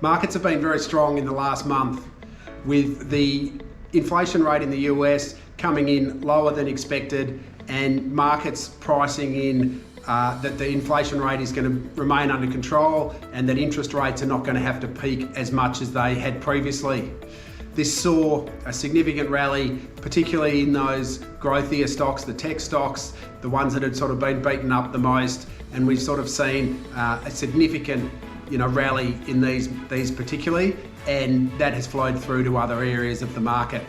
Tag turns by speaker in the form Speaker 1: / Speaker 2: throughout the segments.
Speaker 1: Markets have been very strong in the last month, with the inflation rate in the US coming in lower than expected and markets pricing in that the inflation rate is going to remain under control and that interest rates are not going to have to peak as much as they had previously. This saw a significant rally, particularly in those growthier stocks, the tech stocks, the ones that had sort of been beaten up the most, and we've sort of seen a significant rally in these particularly, and that has flowed through to other areas of the market.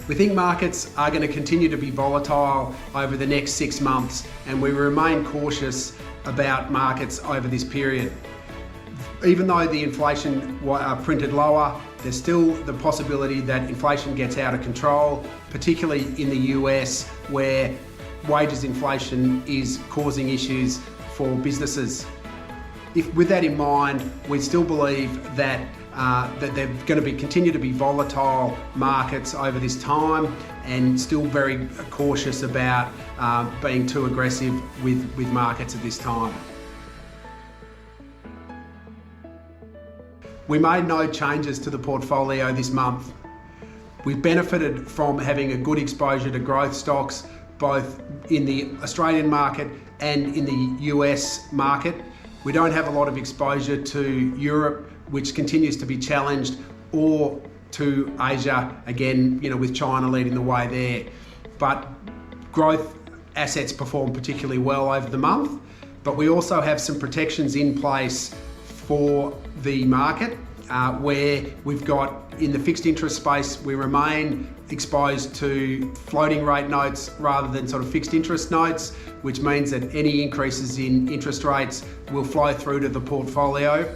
Speaker 1: We think markets are going to continue to be volatile over the next 6 months, and we remain cautious about markets over this period. Even though the inflation printed lower, there's still the possibility that inflation gets out of control, particularly in the US, where wages inflation is causing issues for businesses. With that in mind, we still believe that they're going to continue to be volatile markets over this time, and still very cautious about being too aggressive with markets at this time. We made no changes to the portfolio this month. We've benefited from having a good exposure to growth stocks, both in the Australian market and in the US market. We don't have a lot of exposure to Europe, which continues to be challenged, or to Asia, again, with China leading the way there. But growth assets perform particularly well over the month, but we also have some protections in place for the market, where we've got, in the fixed interest space, we remain exposed to floating rate notes rather than sort of fixed interest notes, which means that any increases in interest rates will flow through to the portfolio.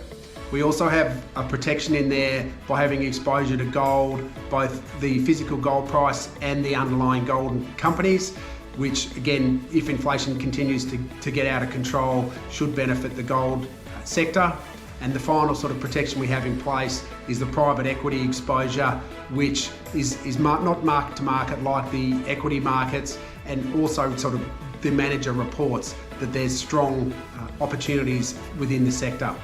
Speaker 1: We also have a protection in there by having exposure to gold, both the physical gold price and the underlying gold companies, which again, if inflation continues to get out of control, should benefit the gold sector. And the final sort of protection we have in place is the private equity exposure, which is not market to market like the equity markets, and also sort of the manager reports that there's strong opportunities within the sector.